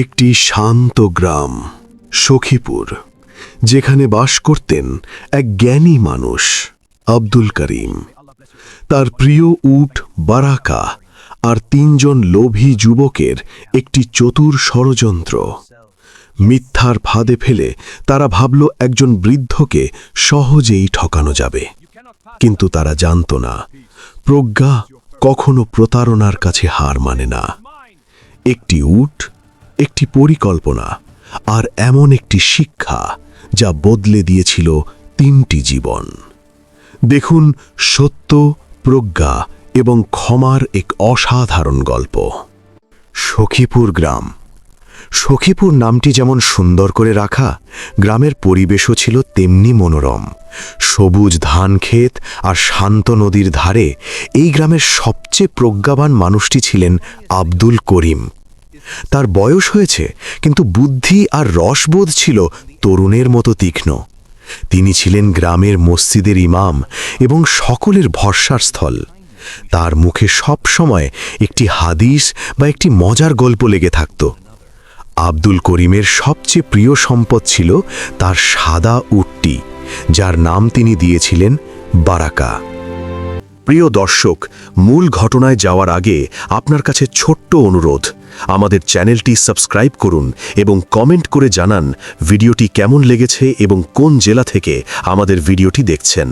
একটি শান্ত গ্রাম সখীপুর, যেখানে বাস করতেন এক জ্ঞানী মানুষ আব্দুল করিম। তার প্রিয় উট বারাকা আর ৩ জন লোভী যুবকের একটি চতুর ষড়যন্ত্র। মিথ্যার ফাঁদে ফেলে তারা ভাবল একজন বৃদ্ধকে সহজেই ঠকানো যাবে, কিন্তু তারা জানত না প্রজ্ঞা কখনো প্রতারণার কাছে হার মানে না। একটি উট, একটি পরিকল্পনা আর এমন একটি শিক্ষা যা বদলে দিয়েছিল ৩টি জীবন। দেখুন সত্য, প্রজ্ঞা এবং ক্ষমার এক অসাধারণ গল্প। সখীপুর গ্রাম। সখীপুর নামটি যেমন সুন্দর করে রাখা, গ্রামের পরিবেশও ছিল তেমনি মনোরম। সবুজ ধানক্ষেত আর শান্ত নদীর ধারে এই গ্রামের সবচেয়ে প্রজ্ঞাবান মানুষটি ছিলেন আব্দুল করিম। তার বয়স হয়েছে, কিন্তু বুদ্ধি আর রসবোধ ছিল তরুণের মতো তীক্ষ্ণ। তিনি ছিলেন গ্রামের মসজিদের ইমাম এবং সকলের ভরসার স্থল। তার মুখে সব সময় একটি হাদিস বা একটি মজার গল্প লেগে থাকত। আব্দুল করিমের সবচেয়ে প্রিয় সম্পদ ছিল তার সাদা উটটি, যার নাম তিনি দিয়েছিলেন বারাকা। প্রিয় দর্শক, মূল ঘটনায় যাওয়ার আগে আপনার কাছে ছোট্ট অনুরোধ, আমাদের চ্যানেলটি সাবস্ক্রাইব করুন এবং কমেন্ট করে জানান ভিডিওটি কেমন লেগেছে এবং কোন জেলা থেকে আমাদের ভিডিওটি দেখছেন।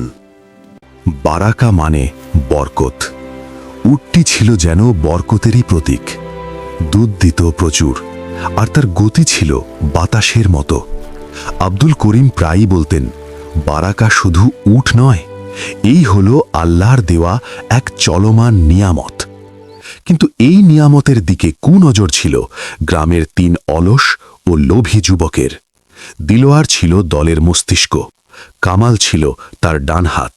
বারাকা মানে বরকত। উটটি ছিল যেন বরকতেরই প্রতীক। দুধ দিত প্রচুর, আর তার গতি ছিল বাতাসের মতো। আব্দুল করিম প্রায়ই বলতেন, বারাকা শুধু উট নয়, এই হলো আল্লাহর দেওয়া এক চলমান নিয়ামত। কিন্তু এই নিয়ামতের দিকে কুনজর ছিল গ্রামের ৩ অলস ও লোভী যুবকের। দিলোয়ার ছিল দলের মস্তিষ্ক, কামাল ছিল তার ডান হাত,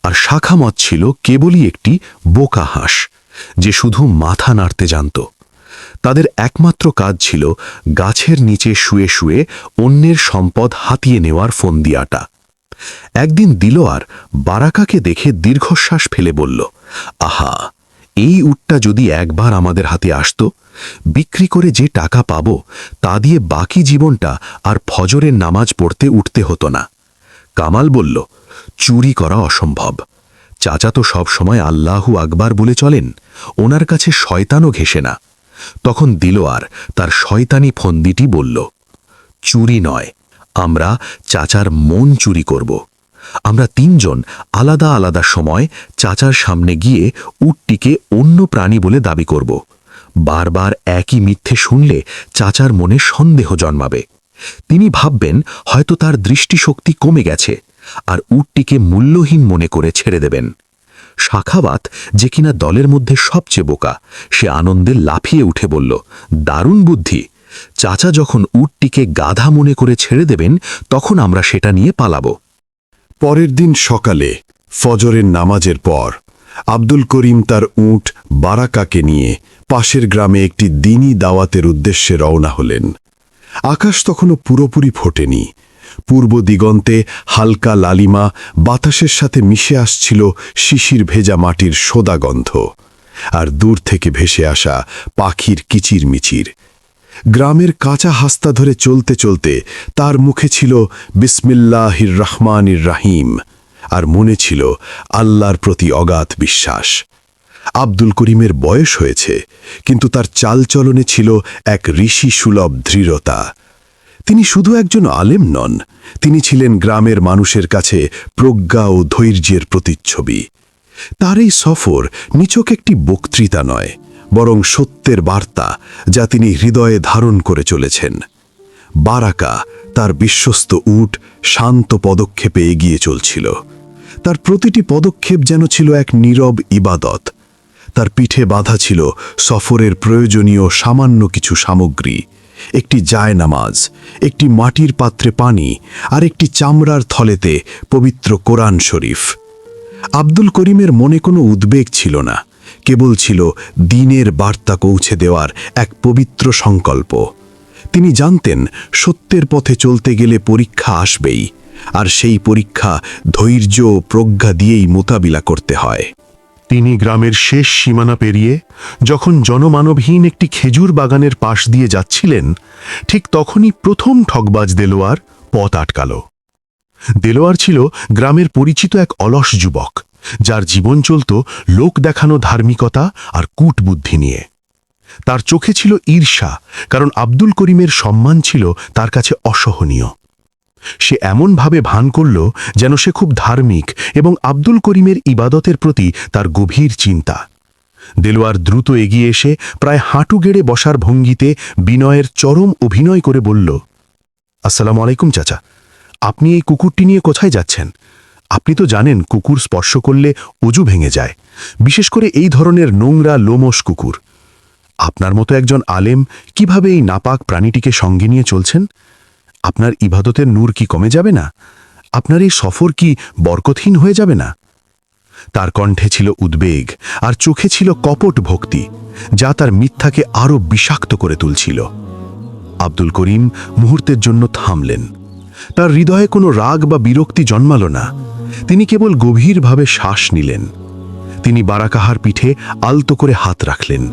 আর শাখামত ছিল কেবলই একটি বোকা হাঁস, যে শুধু মাথা নাড়তে জানত। তাদের একমাত্র কাজ ছিল গাছের নিচে শুয়ে শুয়ে অন্যের সম্পদ হাতিয়ে নেওয়ার ফন্দিয়াটা। একদিন দিলোয়ার বারাকাকে দেখে দীর্ঘশ্বাস ফেলে বলল, আহা, এই উটটা যদি একবার আমাদের হাতে আসত, বিক্রি করে যে টাকা পাব তা দিয়ে বাকি জীবনটা আর ফজরের নামাজ পড়তে উঠতে হতো না। কামাল বলল, চুরি করা অসম্ভব। চাচা তো সব সময় আল্লাহু আকবার বলে চলেন, ওনার কাছে শয়তানও ঘেঁষে না। তখন দিলোয়ার তার শয়তানি ফন্দিটি বলল, চুরি নয়, আমরা চাচার মন চুরি করব। আমরা ৩ জন আলাদা আলাদা সময় চাচার সামনে গিয়ে উটটিকে অন্য প্রাণী বলে দাবি করব। বারবার একই মিথ্যে শুনলে চাচার মনে সন্দেহ জন্মাবে। তিনি ভাববেন হয়তো তার দৃষ্টিশক্তি কমে গেছে, আর উটটিকে মূল্যহীন মনে করে ছেড়ে দেবেন। শাখাবাত, যে কিনা দলের মধ্যে সবচেয়ে বোকা, সে আনন্দে লাফিয়ে উঠে বলল, দারুণ বুদ্ধি। চাচা যখন উটটিকে গাধা মনে করে ছেড়ে দেবেন, তখন আমরা সেটা নিয়ে পালাবো। পরের দিন সকালে ফজরের নামাজের পর আব্দুল করিম তার উট বারাকাকে নিয়ে পাশের গ্রামে একটি দ্বীনি দাওয়াতের উদ্দেশ্যে রওনা হলেন। আকাশ তখনও পুরোপুরি ফোটেনি। পূর্ব দিগন্তে হালকা লালিমা বাতাসের সাথে মিশে আসছিল শিশির ভেজা মাটির সোদা গন্ধ, আর দূর থেকে ভেসে আসা পাখির কিচিরমিচির। গ্রামের কাঁচা হাস্তা ধরে চলতে চলতে তার মুখে ছিল বিসমিল্লাহির রহমানির রাহিম, আর মনে ছিল আল্লাহর প্রতি অগাধ বিশ্বাস। আব্দুল করিমের বয়স হয়েছে, কিন্তু তার চালচলনে ছিল এক ঋষি সুলভ দৃঢ়তা। তিনি শুধু একজন আলেম নন, তিনি ছিলেন গ্রামের মানুষের কাছে প্রজ্ঞা ও ধৈর্যের প্রতিচ্ছবি। তার এই সফর নিছক একটি বক্তৃতা নয়, বরং সত্যের বার্তা যা তিনি হৃদয়ে ধারণ করে চলেছেন। বারাকা, তার বিশ্বস্ত উট, শান্ত পদক্ষেপে এগিয়ে চলছিল। তার প্রতিটি পদক্ষেপ যেন ছিল এক নীরব ইবাদত। তার পিঠে বাঁধা ছিল সফরের প্রয়োজনীয় সামান্য কিছু সামগ্রী, একটি জায়নামাজ, একটি মাটির পাত্রে পানি, আর একটি চামড়ার থলেতে পবিত্র কোরআন শরীফ। আব্দুল করিমের মনে কোনো উদ্বেগ ছিল না, কেবল ছিল দ্বীনের বার্তা পৌঁছে দেওয়ার এক পবিত্র সংকল্প। তিনি জানতেন সত্যের পথে চলতে গেলে পরীক্ষা আসবেই, আর সেই পরীক্ষা ধৈর্য ও প্রজ্ঞা দিয়েই মোকাবিলা করতে হয়। তিনি গ্রামের শেষ সীমানা পেরিয়ে যখন জনমানবহীন একটি খেজুর বাগানের পাশ দিয়ে যাচ্ছিলেন, ঠিক তখনই প্রথম ঠগবাজ দেলোয়ার পথ আটকাল। দেলোয়ার ছিল গ্রামের পরিচিত এক অলস যুবক, যার জীবন চলত লোক দেখানো ধার্মিকতা আর কূটবুদ্ধি নিয়ে। তার চোখে ছিল ঈর্ষা, কারণ আব্দুল করিমের সম্মান ছিল তার কাছে অসহনীয়। সে এমনভাবে ভান করল যেন সে খুব ধার্মিক এবং আব্দুল করিমের ইবাদতের প্রতি তার গভীর চিন্তা। দেলোয়ার দ্রুত এগিয়ে এসে প্রায় হাঁটু গেড়ে বসার ভঙ্গিতে বিনয়ের চরম অভিনয় করে বলল, আসসালামু আলাইকুম চাচা, আপনি এই কুকুরটি নিয়ে কোথায় যাচ্ছেন? আপনি তো জানেন কুকুর স্পর্শ করলে অজু ভেঙে যায়, বিশেষ করে এই ধরনের নোংরা লোমশ কুকুর। আপনার মতো একজন আলেম কিভাবে এই নাপাক প্রাণীটিকে সঙ্গে নিয়ে চলছেন? আপনার ইবাদতের নূর কি কমে যাবে না? আপনার এই সফর কি বরকতহীন হয়ে যাবে না? তার কণ্ঠে ছিল উদ্বেগ আর চোখে ছিল কপট ভক্তি, যা তার মিথ্যাকে আরও বিষাক্ত করে তুলছিল। আব্দুল করিম মুহূর্তের জন্য থামলেন। তার হৃদয়ে কোনো রাগ বা বিরক্তি জন্মাল না। তিনি কেবল গভীরভাবে শ্বাস নিলেন। তিনি বারাকাহার পিঠে আলতো করে হাত রাখলেন।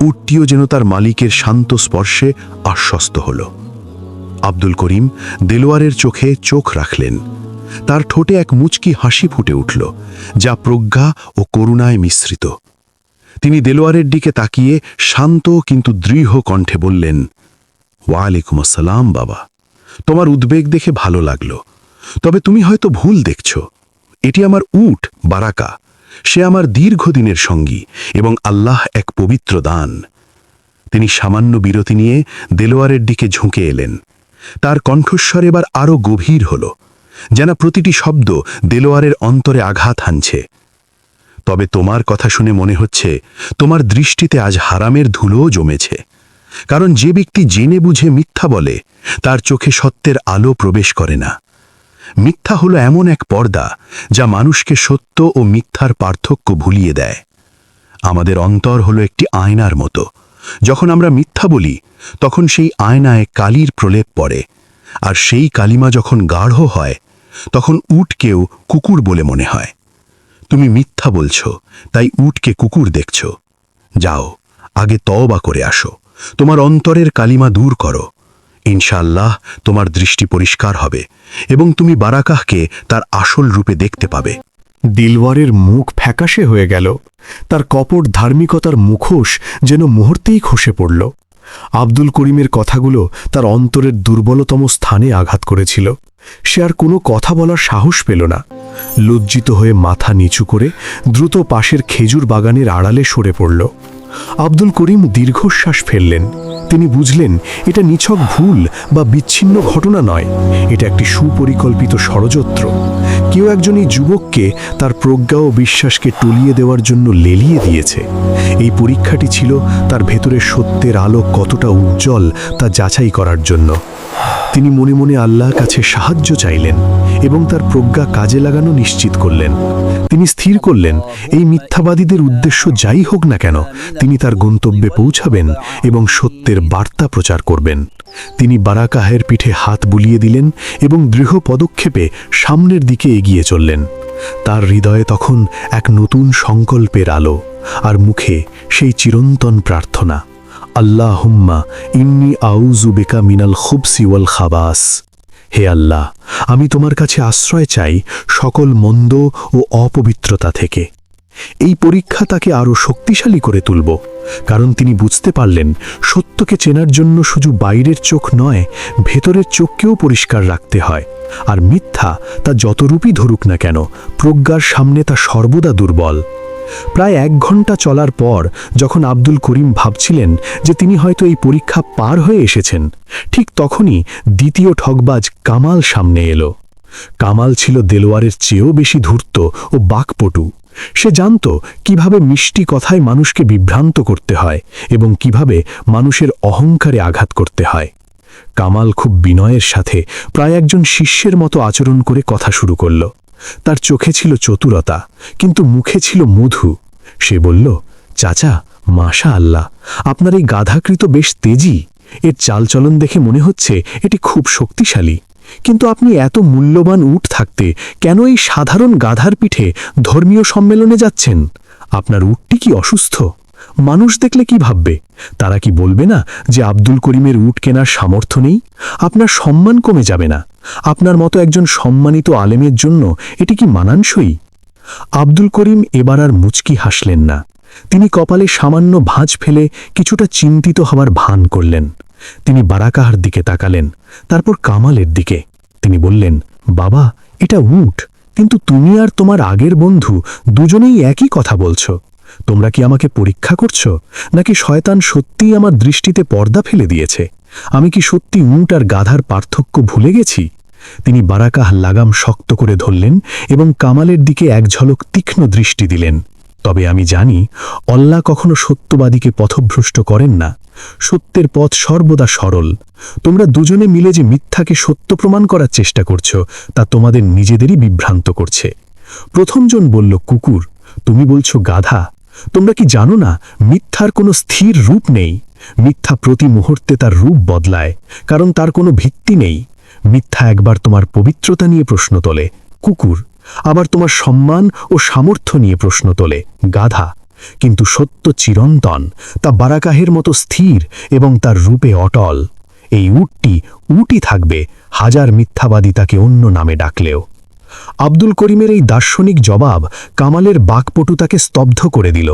উটটিও যেন তার মালিকের শান্ত স্পর্শে আশ্বস্ত হল। আব্দুল করিম দেলোয়ারের চোখে চোখ রাখলেন। তার ঠোঁটে এক মুচকি হাসি ফুটে উঠল, যা প্রজ্ঞা ও করুণায় মিশ্রিত। তিনি দেলোয়ারের দিকে তাকিয়ে শান্ত কিন্তু দৃঢ় কণ্ঠে বললেন, ওয়ালাইকুম আসসালাম বাবা, তোমার উদ্বেগ দেখে ভালো লাগলো। তবে তুমি হয়তো ভুল দেখছ। এটি আমার উট বারাকা। সে আমার দীর্ঘদিনের সঙ্গী এবং আল্লাহ এক পবিত্র দান। তিনি সামান্য বিরতি নিয়ে দেলোয়ারের দিকে ঝুঁকে এলেন। তার কণ্ঠস্বর এবার আরও গভীর হল, যেন প্রতিটি শব্দ দেলোয়ারের অন্তরে আঘাত হানছে। তবে তোমার কথা শুনে মনে হচ্ছে তোমার দৃষ্টিতে আজ হারামের ধুলোও জমেছে, কারণ যে ব্যক্তি জেনে বুঝে মিথ্যা বলে তার চোখে সত্যের আলো প্রবেশ করে না। মিথ্যা হলো এমন এক পর্দা যা মানুষকে সত্য ও মিথ্যার পার্থক্য ভুলিয়ে দেয়। আমাদের অন্তর হলো একটি আয়নার মতো। যখন আমরা মিথ্যা বলি তখন সেই আয়নায় কালির প্রলেপ পড়ে, আর সেই কালিমা যখন গাঢ় হয় তখন উটকেও কুকুর বলে মনে হয়। তুমি মিথ্যা বলছ, তাই উটকে কুকুর দেখছ। যাও, আগে তওবা করে আসো, তোমার অন্তরের কালিমা দূর করো। ইনশাআল্লাহ তোমার দৃষ্টি পরিষ্কার হবে এবং তুমি বারাকাহকে তার আসল রূপে দেখতে পাবে। দিলওয়ারের মুখ ফ্যাকাশে হয়ে গেল। তার কপট ধার্মিকতার মুখোশ যেন মুহূর্তেই খসে পড়ল। আব্দুল করিমের কথাগুলো তার অন্তরের দুর্বলতম স্থানে আঘাত করেছিল। সে আর কোনো কথা বলার সাহস পেল না। লজ্জিত হয়ে মাথা নিচু করে দ্রুত পাশের খেজুর বাগানের আড়ালে সরে পড়ল। আব্দুল করিম দীর্ঘশ্বাস ফেললেন। তিনি বুঝলেন এটা নিছক ভুল বা বিচ্ছিন্ন ঘটনা নয়, এটা একটি সুপরিকল্পিত ষড়যন্ত্র। কেউ একজন এই যুবককে তার প্রজ্ঞা ও বিশ্বাসকে টলিয়ে দেওয়ার জন্য লেলিয়ে দিয়েছে। এই পরীক্ষাটি ছিল তার ভেতরের সত্যের আলো কতটা উজ্জ্বল তা যাচাই করার জন্য। তিনি মনে মনে আল্লাহর কাছে সাহায্য চাইলেন এবং তার প্রজ্ঞা কাজে লাগানো নিশ্চিত করলেন। তিনি স্থির করলেন এই মিথ্যাবাদীদের উদ্দেশ্য যাই হোক না কেন, তিনি তার গন্তব্যে পৌঁছাবেন এবং সত্যের বার্তা প্রচার করবেন। তিনি বারাকাহের পিঠে হাত বুলিয়ে দিলেন এবং দৃঢ় পদক্ষেপে সামনের দিকে এগিয়ে চললেন। তার হৃদয়ে তখন এক নতুন সংকল্পের আলো, আর মুখে সেই চিরন্তন প্রার্থনা, আল্লাহুম্মা ইন্নী আউযু বিকা মিনাল খুবসি ওয়াল খাবাস। হে আল্লাহ, আমি তোমার কাছে আশ্রয় চাই সকল মন্দ ও অপবিত্রতা থেকে। এই পরীক্ষা তাকে আরও শক্তিশালী করে তুলব, কারণ তিনি বুঝতে পারলেন সত্যকে চেনার জন্য শুধু বাইরের চোখ নয়, ভেতরের চোখকেও পরিষ্কার রাখতে হয়। আর মিথ্যা তা যতরূপই ধরুক না কেন, প্রজ্ঞার সামনে তা সর্বদা দুর্বল। প্রায় 1 ঘন্টা চলার পর যখন আব্দুল করিম ভাবছিলেন যে তিনি হয়তো এই পরীক্ষা পার হয়ে এসেছেন, ঠিক তখনই দ্বিতীয় ঠগবাজ কামাল সামনে এলো। কামাল ছিল দেলোয়ারের চেয়েও বেশি ধূর্ত ও বাকপটু। সে জানত কিভাবে মিষ্টি কথায় মানুষকে বিভ্রান্ত করতে হয় এবং কিভাবে মানুষের অহংকারে আঘাত করতে হয়। কামাল খুব বিনয়ের সাথে প্রায় একজন শিষ্যের মতো আচরণ করে কথা শুরু করল। তার চোখে ছিল চতুরতা, কিন্তু মুখে ছিল মধু। সে বলল, চাচা, মাশা আল্লাহ, আপনার এই গাধাকৃত বেশ তেজি। এর চালচলন দেখে মনে হচ্ছে এটি খুব শক্তিশালী। কিন্তু আপনি এত মূল্যবান উট থাকতে কেন এই সাধারণ গাধার পিঠে ধর্মীয় সম্মেলনে যাচ্ছেন? আপনার উটটি কি অসুস্থ? মানুষ দেখলে কি ভাববে? তারা কি বলবে না যে আব্দুল করিমের উট কেনার সামর্থ্য নেই? আপনার সম্মান কমে যাবে না? আপনার মতো একজন সম্মানিত আলেমের জন্য এটি কি মানানসই? আব্দুল করিম এবার আর মুচকি হাসলেন না। তিনি কপালে সামান্য ভাঁজ ফেলে কিছুটা চিন্তিত হওয়ার ভান করলেন। তিনি বারাকাহার দিকে তাকালেন, তারপর কামালের দিকে। তিনি বললেন, বাবা, এটা উট, কিন্তু তুমি আর তোমার আগের বন্ধু দুজনেই একই কথা বলছো। তোমরা কি আমাকে পরীক্ষা করছো, নাকি শয়তান সত্যিই আমার দৃষ্টিতে পর্দা ফেলে দিয়েছে? আমি কি সত্যি উট আর গাধার পার্থক্য ভুলে গেছি? তিনি বারাকাহ লাগাম শক্ত করে ধরলেন এবং কামালের দিকে এক ঝলক তীক্ষ্ণ দৃষ্টি দিলেন। তবে আমি জানি, আল্লাহ কখনো সত্যবাদীকে পথভ্রষ্ট করেন না। সত্যের পথ সর্বদা সরল। তোমরা দুজনে মিলে যে মিথ্যাকে সত্য প্রমাণ করার চেষ্টা করছো, তা তোমাদের নিজেদেরই বিভ্রান্ত করছে। প্রথমজন বলল কুকুর, তুমি বলছো গাধা। তোমরা কি জানো না, মিথ্যার কোনো স্থির রূপ নেই। মিথ্যা প্রতি মুহূর্তে তার রূপ বদলায়, কারণ তার কোনো ভিত্তি নেই। মিথ্যা একবার তোমার পবিত্রতা নিয়ে প্রশ্ন তোলে, কুকুর, আবার তোমার সম্মান ও সামর্থ্য নিয়ে প্রশ্ন তোলে, গাধা। কিন্তু সত্য চিরন্তন, তা বারাকাহের মতো স্থির এবং তার রূপে অটল। এই উটটি উটই থাকবে, হাজার মিথ্যাবাদী তাকে অন্য নামে ডাকলেও। আব্দুল করিমের এই দার্শনিক জবাব কামালের বাকপটুতাকে স্তব্ধ করে দিল।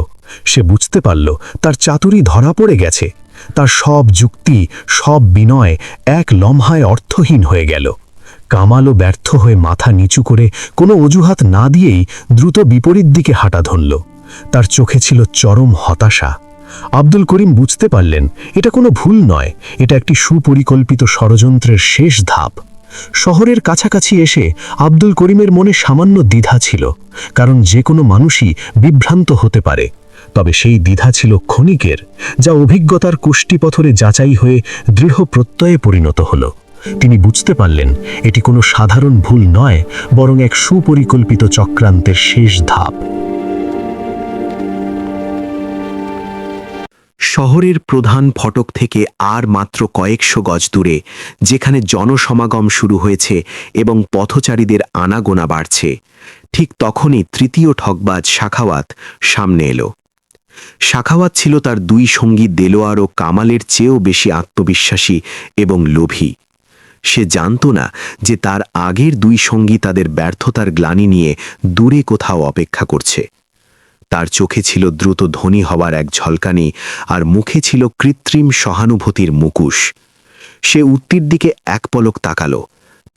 সে বুঝতে পারল তার চাতুরি ধরা পড়ে গেছে। তার সব যুক্তি, সব বিনয় এক লম্হায় অর্থহীন হয়ে গেল। কামালও ব্যর্থ হয়ে মাথা নিচু করে কোনো অজুহাত না দিয়েই দ্রুত বিপরীত দিকে হাঁটা ধরল। তার চোখে ছিল চরম হতাশা। আব্দুল করিম বুঝতে পারলেন, এটা কোনো ভুল নয়, এটা একটি সুপরিকল্পিত ষড়যন্ত্রের শেষ ধাপ। শহরের কাছাকাছি এসে আব্দুল করিমের মনে সামান্য দ্বিধা ছিল, কারণ যে কোনো মানুষই বিভ্রান্ত হতে পারে। তবে সেই দ্বিধা ছিল ক্ষণিকের, যা অভিজ্ঞতার কুষ্টিপথরে যাচাই হয়ে দৃঢ় প্রত্যয়ে পরিণত হল। তিনি বুঝতে পারলেন, এটি কোনো সাধারণ ভুল নয়, বরং এক সুপরিকল্পিত চক্রান্তের শেষ ধাপ। শহরের প্রধান ফটক থেকে আর মাত্র কয়েকশো গজ দূরে, যেখানে জনসমাগম শুরু হয়েছে এবং পথচারীদের আনাগোনা বাড়ছে, ঠিক তখনই তৃতীয় ঠকবাজ সাখাওয়াত সামনে এলো। সাখাওয়াত ছিল তার দুই সঙ্গী দেলোয়ার ও কামালের চেয়েও বেশি আত্মবিশ্বাসী এবং লোভী। সে জানত না যে তার আগের দুই সঙ্গী তাদের ব্যর্থতার গ্লানি নিয়ে দূরে কোথাও অপেক্ষা করছে। তার চোখে ছিল দ্রুত ধনী হওয়ার এক ঝলকানি, আর মুখে ছিল কৃত্রিম সহানুভূতির মুখোশ। সে উত্তির দিকে এক পলক তাকালো,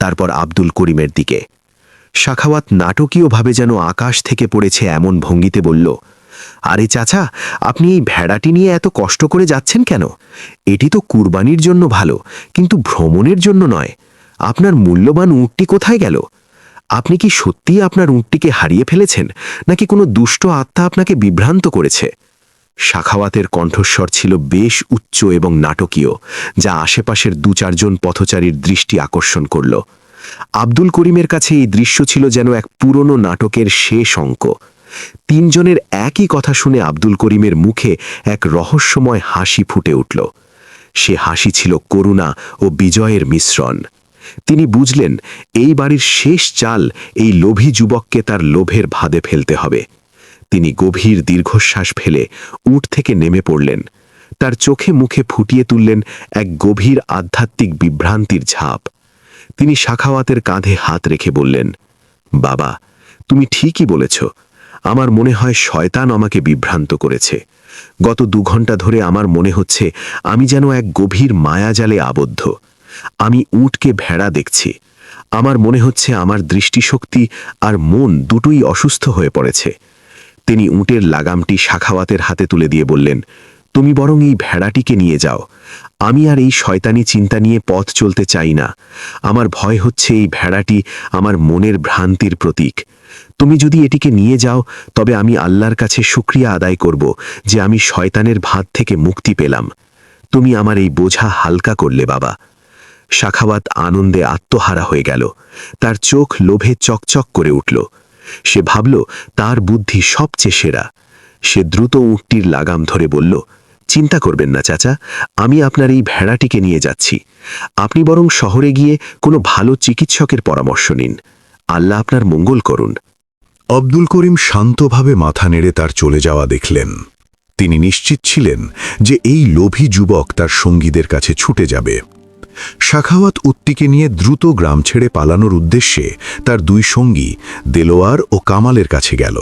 তারপর আব্দুল করিমের দিকে। সাখাওয়াত নাটকীয়ভাবে যেন আকাশ থেকে পড়েছে এমন ভঙ্গিতে বলল, আরে চাচা, আপনি এই ভেড়াটি নিয়ে এত কষ্ট করে যাচ্ছেন কেন? এটি তো কুরবানির জন্য ভালো, কিন্তু ভ্রমণের জন্য নয়। আপনার মূল্যবান উটটি কোথায় গেল? আপনি কি সত্যিই আপনার উটটিকে হারিয়ে ফেলেছেন, নাকি কোনো দুষ্ট আত্মা আপনাকে বিভ্রান্ত করেছে? সাখাওয়াতের কণ্ঠস্বর ছিল বেশ উচ্চ এবং নাটকীয়, যা আশেপাশের দু চারজন পথচারীর দৃষ্টি আকর্ষণ করল। আব্দুল করিমের কাছে এই দৃশ্য ছিল যেন এক পুরনো নাটকের শেষ অঙ্ক। তিনজনের একই কথা শুনে আব্দুল করিমের মুখে এক রহস্যময় হাসি ফুটে উঠল। সে হাসি ছিল করুণা ও বিজয়ের মিশ্রণ। তিনি বুঝলেন, এই বাড়ির শেষ চাল এই লোভী যুবককে তার লোভের ভাদে ফেলতে হবে। তিনি গভীর দীর্ঘশ্বাস ফেলে উট থেকে নেমে পড়লেন। তার চোখে মুখে ফুটিয়ে তুললেন এক গভীর আধ্যাত্মিক বিভ্রান্তির ছাপ। তিনি সাখাওয়াতের কাঁধে হাত রেখে বললেন, বাবা, তুমি ঠিকই বলেছ। আমার মনে হয় শয়তান আমাকে বিভ্রান্ত করেছে। গত 2 ঘন্টা ধরে আমার মনে হচ্ছে আমি যেন এক গভীর মায়াজালে আবদ্ধ। আমি উটকে ভেড়া দেখছি। আমার মনে হচ্ছে আমার দৃষ্টিশক্তি আর মন দুটোই অসুস্থ হয়ে পড়েছে। তিনি উটের লাগামটি সাখাওয়াতের হাতে তুলে দিয়ে বললেন, তুমি বরং এই ভেড়াটিকে নিয়ে যাও। আমি আর এই শয়তানি চিন্তা নিয়ে পথ চলতে চাই না। আমার ভয় হচ্ছে এই ভেড়াটি আমার মনের ভ্রান্তির প্রতীক। তুমি যদি এটিকে নিয়ে যাও, তবে আমি আল্লাহর কাছে শুকরিয়া আদায় করব যে আমি শয়তানের ভাত থেকে মুক্তি পেলাম। তুমি আমার এই বোঝা হালকা করলে বাবা। সাখাওয়াত আনন্দে আত্মহারা হয়ে গেল। তার চোখ লোভে চকচক করে উঠল। সে ভাবল তার বুদ্ধি সবচেয়ে সেরা। সে দ্রুত উটটির লাগাম ধরে বলল, চিন্তা করবেন না চাচা, আমি আপনার এই ভেড়াটিকে নিয়ে যাচ্ছি। আপনি বরং শহরে গিয়ে কোনো ভালো চিকিৎসকের পরামর্শ নিন। আল্লাহ আপনার মঙ্গল করুন। আব্দুল করিম শান্তভাবে মাথা নেড়ে তার চলে যাওয়া দেখলেন। তিনি নিশ্চিত ছিলেন যে এই লোভী যুবক তার সঙ্গীদের কাছে ছুটে যাবে। সাখাওয়াত উটটিকে নিয়ে দ্রুত গ্রাম ছেড়ে পালানোর উদ্দেশ্যে তার দুই সঙ্গী দেলোয়ার ও কামালের কাছে গেল।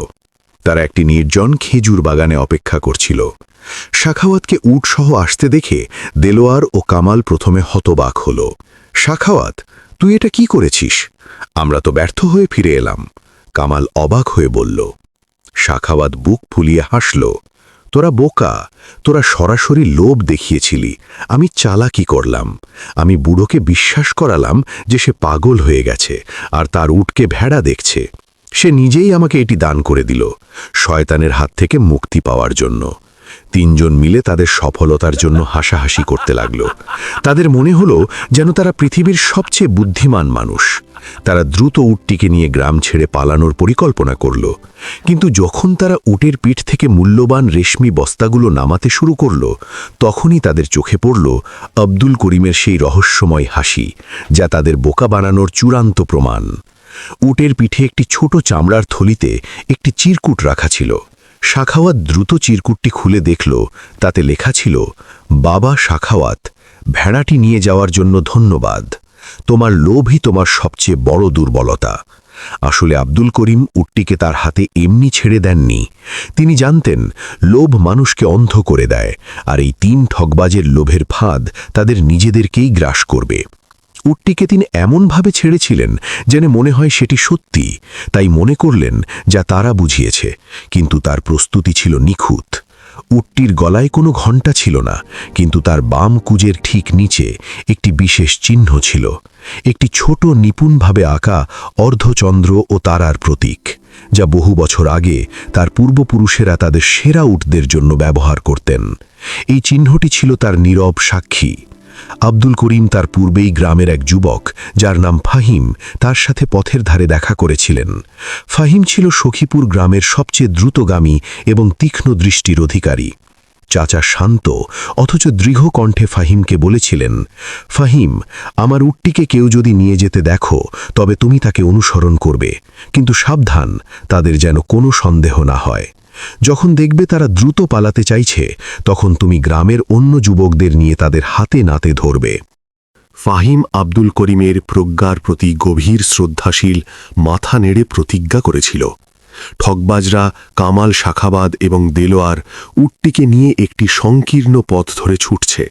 তারা একটি নির্জন খেজুর বাগানে অপেক্ষা করছিল। সাখাওয়াতকে উটসহ আসতে দেখে দেলোয়ার ও কামাল প্রথমে হতবাক হল। সাখাওয়াত, তুই এটা কি করেছিস? আমরা তো ব্যর্থ হয়ে ফিরে এলাম, কামাল অবাক হয়ে বলল। সাখাওয়াত বুক ফুলিয়ে হাসল। তোরা বোকা, তোরা সরাসরি লোভ দেখিয়েছিলি, আমি চালাকি করলাম। আমি বুড়োকে বিশ্বাস করালাম যে সে পাগল হয়ে গেছে আর তার উটকে ভেড়া দেখছে। সে নিজেই আমাকে এটি দান করে দিল, শয়তানের হাত থেকে মুক্তি পাওয়ার জন্য। তিনজন মিলে তাদের সফলতার জন্য হাসাহাসি করতে লাগল। তাদের মনে হলো যেন তারা পৃথিবীর সবচেয়ে বুদ্ধিমান মানুষ। তারা দ্রুত উটটিকে নিয়ে গ্রাম ছেড়ে পালানোর পরিকল্পনা করল। কিন্তু যখন তারা উটের পিঠ থেকে মূল্যবান রেশমি বস্তাগুলো নামাতে শুরু করল, তখনই তাদের চোখে পড়ল আব্দুল করিমের সেই রহস্যময় হাসি, যা তাদের বোকা বানানোর চূড়ান্ত প্রমাণ। উটের পিঠে একটি ছোট চামড়ার থলিতে একটি চিরকুট রাখা ছিল। সাখাওয়াত দ্রুত চিরকুটটি খুলে দেখল, তাতে লেখা ছিল, বাবা সাখাওয়াত, ভেড়াটি নিয়ে যাওয়ার জন্য ধন্যবাদ। তোমার লোভই তোমার সবচেয়ে বড় দুর্বলতা। আসলে আব্দুল করিম উটটিকে তার হাতে এমনি ছেড়ে দেননি। তিনি জানতেন লোভ মানুষকে অন্ধ করে দেয়, আর এই তিন ঠগবাজের লোভের ফাঁদ তাদের নিজেদেরকেই গ্রাস করবে। উটটিকে তিনি এমনভাবে ছেড়েছিলেন যেন মনে হয় সেটি সত্যি, তাই মনে করলেন যা তারা বুঝিয়েছে, কিন্তু তার প্রস্তুতি ছিল নিখুঁত। উটটির গলায় কোনো ঘণ্টা ছিল না, কিন্তু তার বাম কুজের ঠিক নিচে একটি বিশেষ চিহ্ন ছিল, একটি ছোট নিপুণভাবে আঁকা অর্ধচন্দ্র ও তারার প্রতীক, যা বহু বছর আগে তার পূর্বপুরুষেরা তাদের সেরা উটদের জন্য ব্যবহার করতেন। এই চিহ্নটি ছিল তার নীরব সাক্ষী। আব্দুল করিম তার পূর্বেই গ্রামের এক যুবক, যার নাম ফাহিম, তার সাথে পথের ধারে দেখা করেছিলেন। ফাহিম ছিল সখীপুর গ্রামের সবচেয়ে দ্রুতগামী এবং তীক্ষ্ণ দৃষ্টির অধিকারী। চাচা শান্ত অথচ দৃঢ় কণ্ঠে ফাহিমকে বলেছিলেন, ফাহিম, আমার উটটিকে কেউ যদি নিয়ে যেতে দেখো, তবে তুমি তাকে অনুসরণ করবে, কিন্তু সাবধান, তাদের যেন কোনো সন্দেহ না হয়। যখন দেখবে তারা দ্রুত পালাতে চাইছে, তখন তুমি গ্রামের অন্য যুবকদের নিয়ে তাদের হাতে নাতে ধরবে। ফাহিম আব্দুল করিমের প্রজ্ঞার প্রতি গভীর শ্রদ্ধাশীল মাথা নেড়ে প্রতিজ্ঞা করেছিল। ঠগবাজরা কামাল, সাখাবাদ এবং দেলোয়ার উটটিকে নিয়ে একটি সংকীর্ণ পথ ধরে ছুটছে।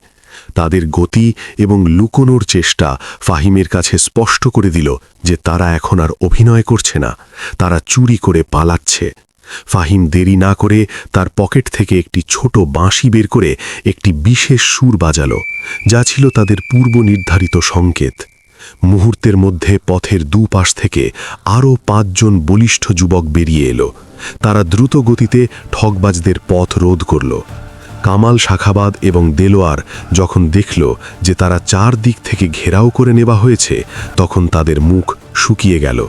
তাদের গতি এবং লুকোনোর চেষ্টা ফাহিমের কাছে স্পষ্ট করে দিল যে তারা এখন আর অভিনয় করছে না, তারা চুরি করে পালাচ্ছে। ফাহিম দেরি না করে তার পকেট থেকে একটি ছোট বাঁশি বের করে একটি বিশেষ সুর বাজালো, যা ছিল তাদের পূর্ব নির্ধারিত সংকেত। মুহূর্তের মধ্যে পথের দুপাশ থেকে আরও 5 জন বলিষ্ঠ যুবক বেরিয়ে এলো। তারা দ্রুত গতিতে ঠগবাজদের পথ রোধ করল। কামাল, সাখাবাদ এবং দেলোয়ার যখন দেখল যে তারা 4 দিক থেকে ঘেরাও করে নেওয়া হয়েছে, তখন তাদের মুখ শুকিয়ে গেল।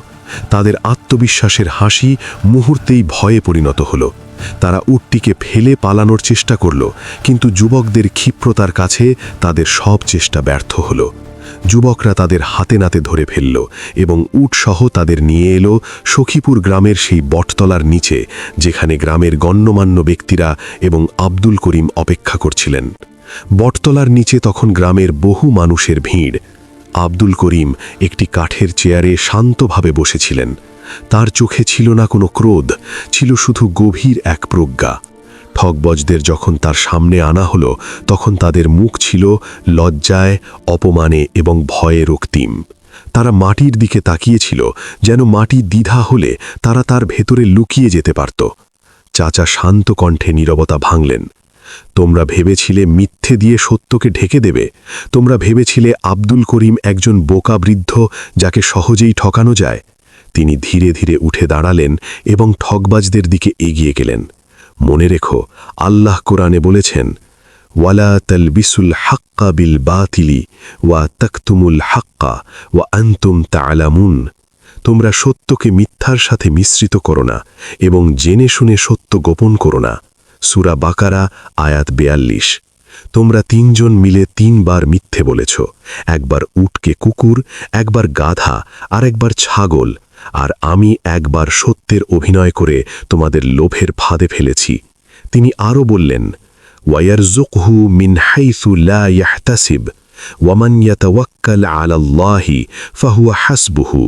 তাদের আত্মবিশ্বাসের হাসি মুহূর্তেই ভয়ে পরিণত হল। তারা উটটিকে ফেলে পালানোর চেষ্টা করল, কিন্তু যুবকদের ক্ষিপ্রতার কাছে তাদের সব চেষ্টা ব্যর্থ হল। যুবকরা তাদের হাতে নাতে ধরে ফেলল এবং উটসহ তাদের নিয়ে এলো সখীপুর গ্রামের সেই বটতলার নিচে, যেখানে গ্রামের গণ্যমান্য ব্যক্তিরা এবং আব্দুল করিম অপেক্ষা করছিলেন। বটতলার নিচে তখন গ্রামের বহু মানুষের ভিড়। আব্দুল করিম একটি কাঠের চেয়ারে শান্তভাবে বসেছিলেন। তার চোখে ছিল না কোনো ক্রোধ, ছিল শুধু গভীর এক প্রজ্ঞা। ঠগবজদের যখন তার সামনে আনা হলো, তখন তাদের মুখ ছিল লজ্জায়, অপমানে এবং ভয়ে রক্তিম। তারা মাটির দিকে তাকিয়েছিল, যেন মাটি দ্বিধা হলে তারা তার ভেতরে লুকিয়ে যেতে পারত। চাচা শান্ত কণ্ঠে নীরবতা ভাঙলেন। তোমরা ভেবেছিলে মিথ্যে দিয়ে সত্যকে ঢেকে দেবে। তোমরা ভেবেছিলে আব্দুল করিম একজন বোকা বৃদ্ধ যাকে সহজেই ঠকানো যায়। তিনি ধীরে ধীরে উঠে দাঁড়ালেন এবং ঠগবাজদের দিকে এগিয়ে গেলেন। মনে রেখো, আল্লাহ কোরআনে বলেছেন, ওয়ালা তালবিসুল হাক্কা বিল বাতিলি ওয়া তাকতুমুল হাক্কা ওয়া আনতুম তা'লামুন। তোমরা সত্যকে মিথ্যার সাথে মিশ্রিত করো না এবং জেনে শুনে সত্য গোপন করো না। সূরা বাকারা আয়াত 42। তোমরা 3 জন মিলে 3 বার মিথ্যে বলেছ, একবার উটকে কুকুর, একবার গাধা আর একবার ছাগল, আর আমি একবার সত্যের অভিনয় করে তোমাদের লোভের ফাঁদে ফেলেছি। তিনি আরও বললেন, ওয়ায়ারযুকহু মিন হাইসু লা ইয়াহতাসিব ওয়ামান ইয়াতাওয়াক্কাল আলাল্লাহি ফাহুয়া হাসবুহু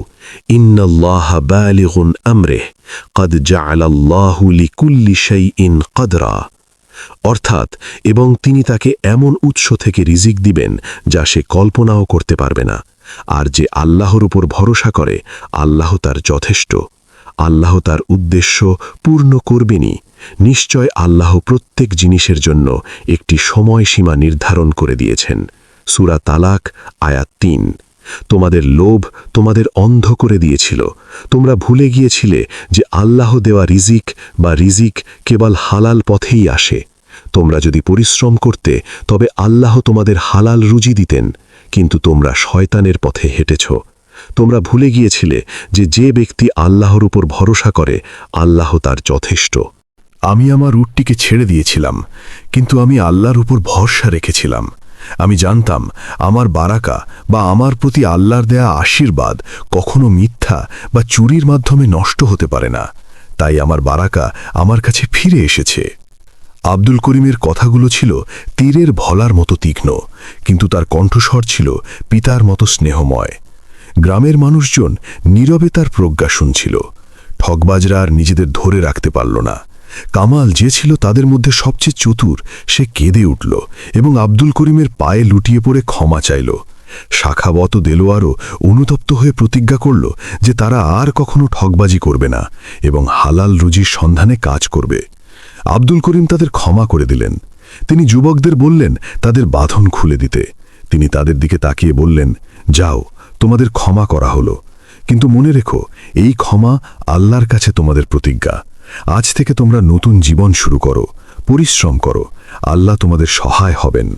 ইন্নাল্লাহা বালিগুন আমরিহি ক্বাদ জাআলাল্লাহু লিকুল্লি শাইইন কদরা। অর্থাৎ, এবং তিনি তাকে এমন উৎস থেকে রিজিক দিবেন যা সে কল্পনাও করতে পারবে না। আর যে আল্লাহর উপর ভরসা করে, আল্লাহ তার যথেষ্ট। আল্লাহ তার উদ্দেশ্য পূর্ণ করবেনই। নিশ্চয় আল্লাহ প্রত্যেক জিনিসের জন্য একটি সময়সীমা নির্ধারণ করে দিয়েছেন। সূরা তালাক, আয়াত ৩। তোমাদের লোভ তোমাদের অন্ধ করে দিয়েছিল। তোমরা ভুলে গিয়েছিলে যে আল্লাহ দেওয়া রিজিক বা রিজিক কেবল হালাল পথেই আসে। তোমরা যদি পরিশ্রম করতে তবে আল্লাহ তোমাদের হালাল রুজি দিতেন, কিন্তু তোমরা শয়তানের পথে হেঁটেছ। তোমরা ভুলে গিয়েছিলে যে যে ব্যক্তি আল্লাহর উপর ভরসা করে, আল্লাহ তার যথেষ্ট। আমি আমার উটটিকে ছেড়ে দিয়েছিলাম, কিন্তু আমি আল্লাহর উপর ভরসা রেখেছিলাম। আমি জানতাম আমার বারাকা বা আমার প্রতি আল্লাহর দেয়া আশীর্বাদ কখনো মিথ্যা বা চুরির মাধ্যমে নষ্ট হতে পারে না। তাই আমার বারাকা আমার কাছে ফিরে এসেছে। আব্দুল করিমের কথাগুলো ছিল তীরের ভলার মতো তীক্ষ্ণ, কিন্তু তার কণ্ঠস্বর ছিল পিতার মতো স্নেহময়। গ্রামের মানুষজন নীরবে তার প্রজ্ঞা শুনছিল। ঠকবাজরা আর নিজেদের ধরে রাখতে পারল না। কামাল, যে ছিল তাদের মধ্যে সবচেয়ে চতুর, সে কেঁদে উঠল এবং আব্দুল করিমের পায়ে লুটিয়ে পড়ে ক্ষমা চাইল। শাখাবত দেলোয়ারও অনুতপ্ত হয়ে প্রতিজ্ঞা করল যে তারা আর কখনো ঠকবাজি করবে না এবং হালাল রুজির সন্ধানে কাজ করবে। আব্দুল করিম তাদের ক্ষমা করে দিলেন। তিনি যুবকদের বললেন তাদের বাঁধন খুলে দিতে। তিনি তাদের দিকে তাকিয়ে বললেন, যাও, তোমাদের ক্ষমা করা হলো, কিন্তু মনে রেখো, এই ক্ষমা আল্লাহর কাছে তোমাদের প্রতিজ্ঞা। আজ থেকে তোমরা নতুন জীবন শুরু করো, পরিশ্রম করো, আল্লাহ তোমাদের সহায় হবেন।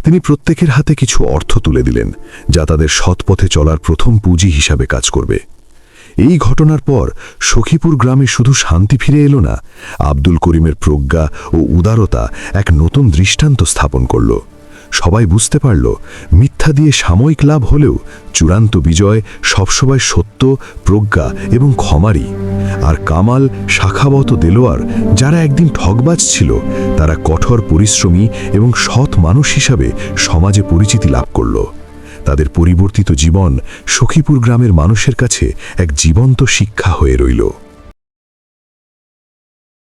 তিনি প্রত্যেকের হাতে কিছু অর্থ তুলে দিলেন, যা তাদের সৎপথে চলার প্রথম পুঁজি হিসাবে কাজ করবে। এই ঘটনার পর সখীপুর গ্রামে শুধু শান্তি ফিরে এলো না, আব্দুল করিমের প্রজ্ঞা ও উদারতা এক নতুন দৃষ্টান্ত স্থাপন করল। সবাই বুঝতে পারল, মিথ্যা দিয়ে সাময়িক লাভ হলেও চূড়ান্ত বিজয় সবসময় সত্য, প্রজ্ঞা এবং ক্ষমারই। আর কামাল, শাখাবত দেলোয়ার, যারা একদিন ঠকবাজ ছিল, তারা কঠোর পরিশ্রমী এবং সৎ মানুষ হিসাবে সমাজে পরিচিতি লাভ করল। তাদের পরিবর্তিত জীবন সখীপুর গ্রামের মানুষের কাছে এক জীবন্ত শিক্ষা হয়ে রইল।